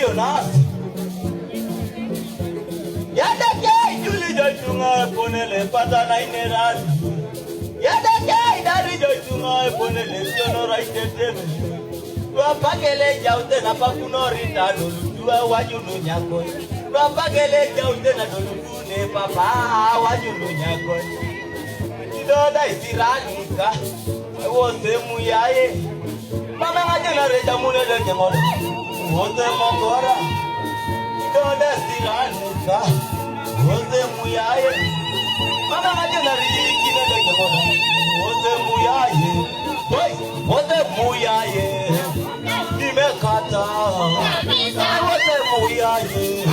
Jonas. Yadake Julie Joytunga ponele patana ineran. Yadake Dari Joytunga ponele siono raitete. Wapagele jaute na pakunorita dolutua wajunu nyako. Wapagele jaute na dolutune papa wajunu nyako. Idoda isiranika. Wote muyaye. Mama ngajena reja munele kemole. Wote mongora. Idoda isiranika. Wote muyaye. Mama ngajena reja kinele kemole. Wote muyaye. Wote muyaye. Nimekata. Wote muyaye.